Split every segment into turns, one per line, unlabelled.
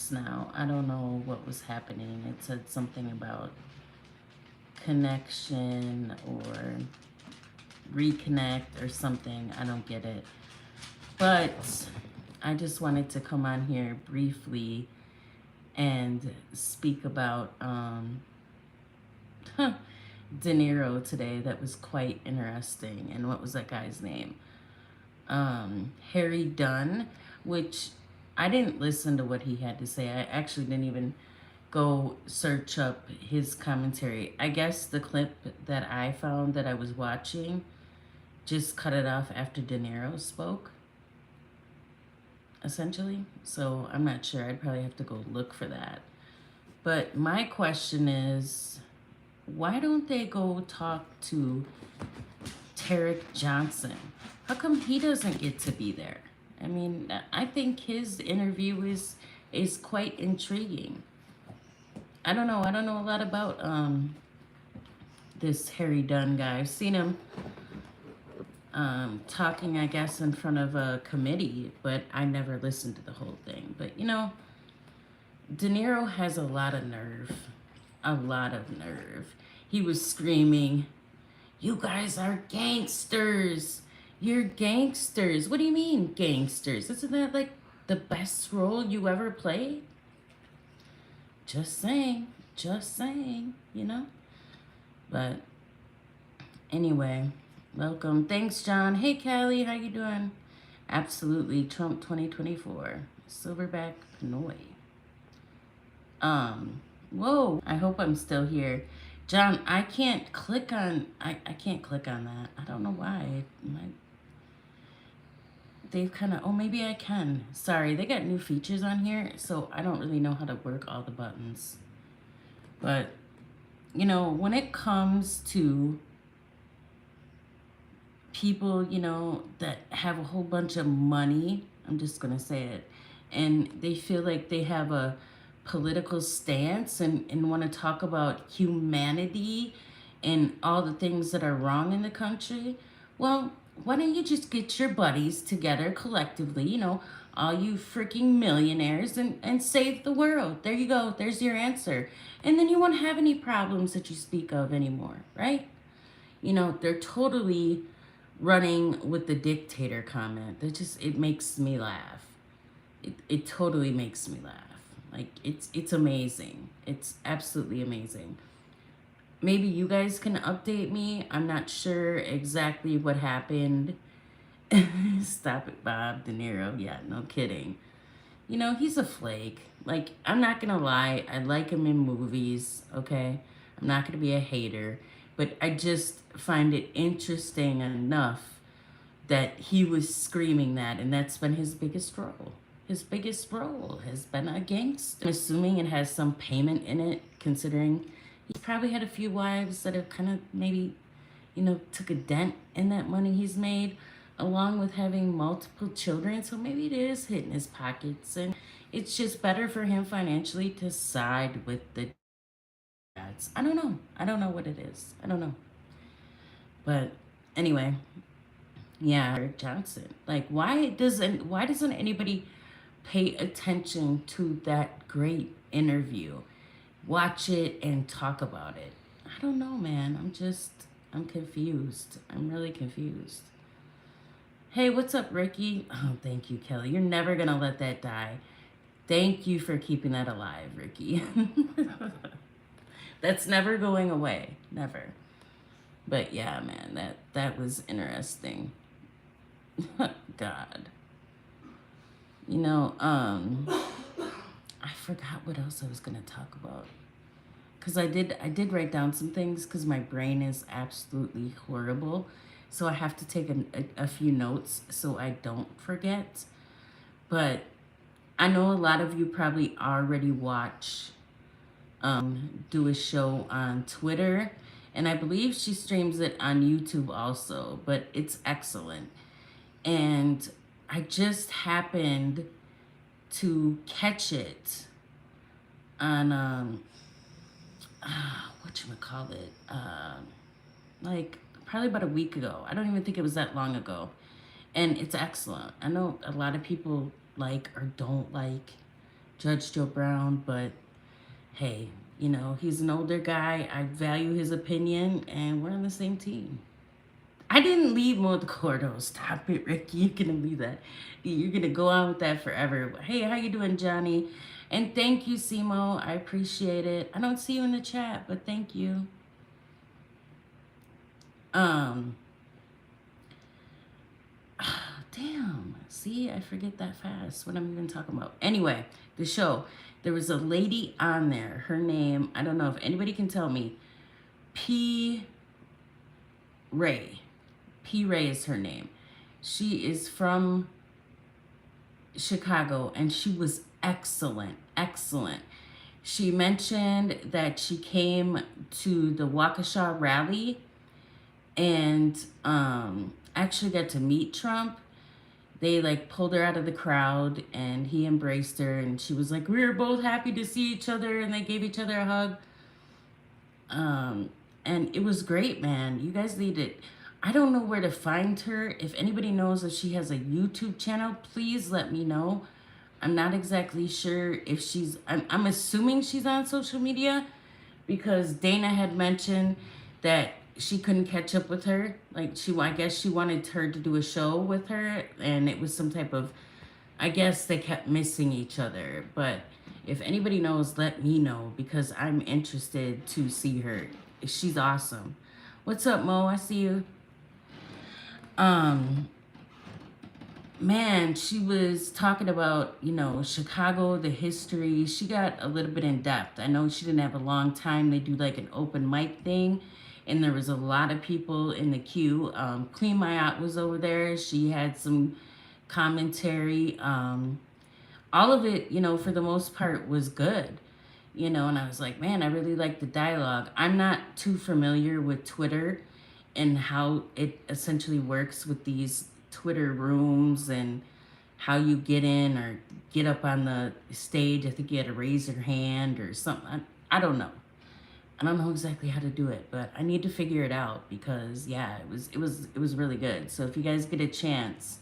weeks now. I don't know what was happening. It said something about connection or reconnect or something. I don't get it. But I just wanted to come on here briefly and speak about De Niro today. That was quite interesting. And what was that guy's name? Harry Dunn, which I didn't listen to what he had to say. I actually didn't even go search up his commentary. I guess the clip that I found that I was watching just cut it off after De Niro spoke, essentially. So I'm not sure. I'd probably have to go look for that. But my question is, why don't they go talk to Tarek Johnson? How come he doesn't get to be there? I mean, I think his interview is quite intriguing. I don't know. I don't know a lot about this Harry Dunn guy. I've seen him talking, I guess, in front of a committee, but I never listened to the whole thing. But you know, De Niro has a lot of nerve. A lot of nerve. He was screaming, "You guys are gangsters. You're gangsters." What do you mean, gangsters? Isn't that like the best role you ever played? Just saying. Just saying, you know? But anyway, welcome. Thanks, John. Hey, Callie, how you doing? Absolutely, Trump 2024. Silverback Pinoy. Whoa, I hope I'm still here. John, I can't click on, I can't click on that. I don't know why. They've kind of, oh, maybe I can. Sorry, they got new features on here, so I don't really know how to work all the buttons. But, you know, when it comes to people, you know, that have a whole bunch of money, I'm just going to say it, and they feel like they have a political stance and want to talk about humanity and all the things that are wrong in the country, well, why don't you just get your buddies together collectively, you know, all you freaking millionaires, and save the world? There you go. There's your answer. And then you won't have any problems that you speak of anymore, right? You know, they're totally running with the dictator comment. That just, it makes me laugh. It totally makes me laugh. Like, it's amazing. It's absolutely amazing. Maybe you guys can update me. I'm not sure exactly what happened. Stop it, Bob De Niro. Yeah, no kidding. You know, he's a flake. Like, I'm not gonna lie. I like him in movies, okay? I'm not gonna be a hater. But I just find it interesting enough that he was screaming that, and that's been his biggest role. His biggest role has been a gangster. I'm assuming it has some payment in it, considering he's probably had a few wives that have kind of maybe, you know, took a dent in that money he's made, along with having multiple children. So maybe it is hitting his pockets, and it's just better for him financially to side with the dads. I don't know. I don't know what it is. I don't know. But anyway, yeah, Eric Johnson. Like, why doesn't anybody pay attention to that great interview? Watch it and talk about it. I don't know, man. I'm confused. I'm really confused. Hey, what's up, Ricky? Oh, thank you, Kelly. You're never gonna let that die. Thank you for keeping that alive, Ricky. That's never going away. Never. But yeah, man, that was interesting. God. You know, I forgot what else I was gonna talk about. Cause I did write down some things because my brain is absolutely horrible. So I have to take a few notes so I don't forget. But I know a lot of you probably already watch do a show on Twitter, and I believe she streams it on YouTube also, but it's excellent. And I just happened to catch it on whatchamacallit, like probably about a week ago. I don't even think it was that long ago. And it's excellent. I know a lot of people like or don't like Judge Joe Brown, but hey, he's an older guy. I value his opinion, and we're on the same team. I didn't leave Mo the Cordo. Stop it, Ricky. You're gonna leave that. You're gonna go on with that forever. Hey, how you doing, Johnny? And thank you, Simo. I appreciate it. I don't see you in the chat, but thank you. Um, damn. See, I forget that fast what I'm even talking about. Anyway, the show. There was a lady on there. Her name, I don't know if anybody can tell me. P. Ray. P. Ray is her name. She is from Chicago, and she was excellent, excellent. She mentioned that she came to the Waukesha rally and actually got to meet Trump. They like pulled her out of the crowd and he embraced her, and she was like, we were both happy to see each other, and they gave each other a hug. And it was great, man. You guys need it. I don't know where to find her. If anybody knows if she has a YouTube channel, please let me know. I'm not exactly sure if she's, I'm assuming she's on social media, because Dana had mentioned that she couldn't catch up with her. Like I guess she wanted her to do a show with her, and it was some type of, I guess they kept missing each other. But if anybody knows, let me know, because I'm interested to see her. She's awesome. What's up, Mo? I see you. Man, she was talking about, Chicago, the history. She got a little bit in depth. I know she didn't have a long time. They do like an open mic thing, and there was a lot of people in the queue. Queen Mayat was over there. She had some commentary. All of it, for the most part was good. And I was like, man, I really like the dialogue. I'm not too familiar with Twitter and how it essentially works with these Twitter rooms and how you get in or get up on the stage. I think you had to raise your hand or something. I don't know. I don't know exactly how to do it, but I need to figure it out, because yeah, it was really good. So if you guys get a chance,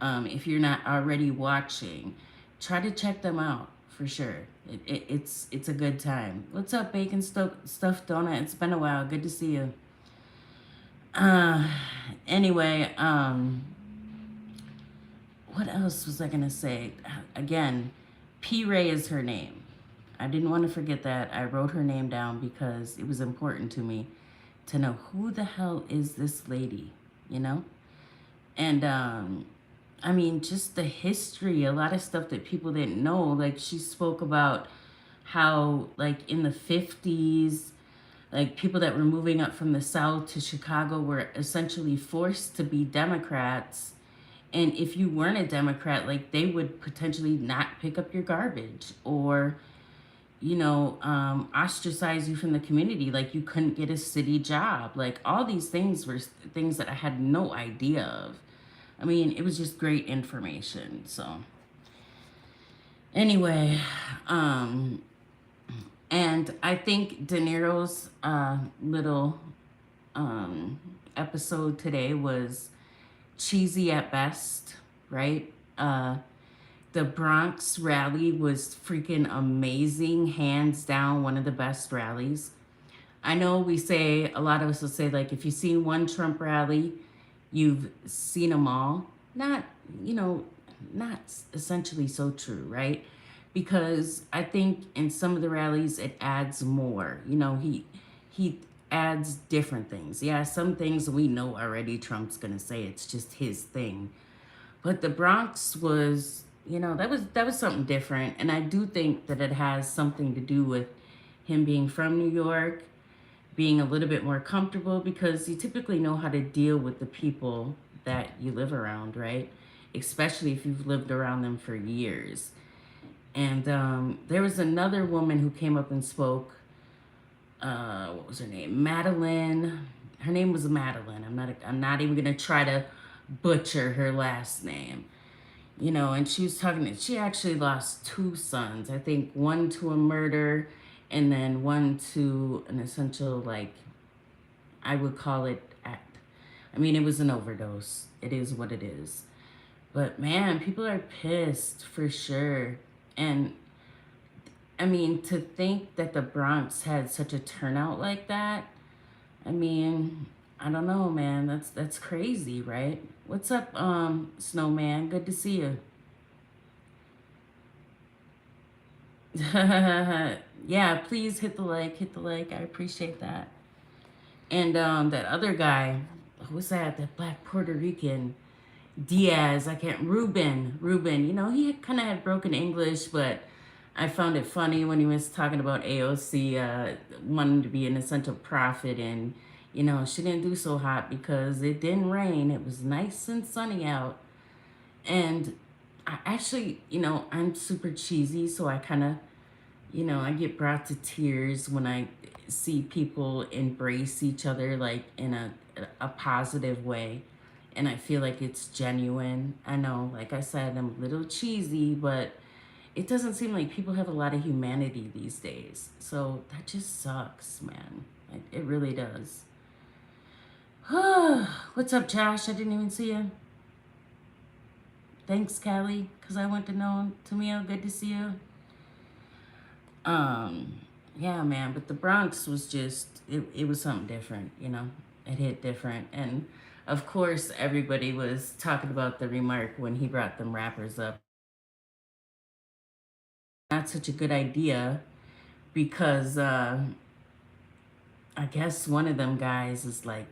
if you're not already watching, try to check them out for sure. It's a good time. What's up, Bacon Stuffed Donut? It's been a while. Good to see you. Anyway, what else was I gonna say? Again, P. Ray is her name. I didn't want to forget that. I wrote her name down because it was important to me to know who the hell is this lady, And I mean, just the history, a lot of stuff that people didn't know. Like, she spoke about how, like, in the 50s, like, people that were moving up from the South to Chicago were essentially forced to be Democrats. And if you weren't a Democrat, like, they would potentially not pick up your garbage, or, ostracize you from the community. Like, you couldn't get a city job. Like, all these things were things that I had no idea of. I mean, it was just great information. So anyway, and I think De Niro's little episode today was cheesy at best, right? The Bronx rally was freaking amazing, hands down, one of the best rallies. I know a lot of us will say, like, if you've seen one Trump rally, you've seen them all. Not essentially so true, right? Because I think in some of the rallies it adds more. He adds different things. Yeah, some things we know already Trump's gonna say. It's just his thing. But the Bronx was, that was something different, and I do think that it has something to do with him being from New York, being a little bit more comfortable, because you typically know how to deal with the people that you live around, right? Especially if you've lived around them for years. And there was another woman who came up and spoke. What was her name? Madeline. Her name was Madeline. I'm not even gonna try to butcher her last name. And she was she actually lost 2 sons. I think one to a murder, and then one to an essential, like, I would call it act. I mean, it was an overdose. It is what it is. But man, people are pissed for sure. And I mean, to think that the Bronx had such a turnout like that, I mean, I don't know, man. That's crazy, right? What's up, Snowman? Good to see you. Yeah, please hit the like, hit the like. I appreciate that. And that other guy, who's that? That black Puerto Rican Diaz. I can't. Ruben. You know, he kind of had broken English, but I found it funny when he was talking about AOC wanting to be an essential prophet, and you know, she didn't do so hot because it didn't rain. It was nice and sunny out, and I actually, you know, I'm super cheesy, so I kind of, you know, I get brought to tears when I see people embrace each other like in a positive way. And I feel like it's genuine. I know, like I said, I'm a little cheesy, but it doesn't seem like people have a lot of humanity these days. So that just sucks, man. It really does. What's up, Josh? I didn't even see you. Thanks, Callie, because I went to know Tamio. Good to see you. Um, yeah, man, but the Bronx was just it was something different, you know. It hit different. And of course everybody was talking about the remark when he brought them rappers up. Not such a good idea because I guess one of them guys is like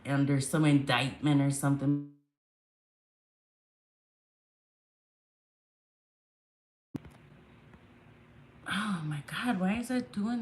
under some indictment or something. Oh my god, why is that doing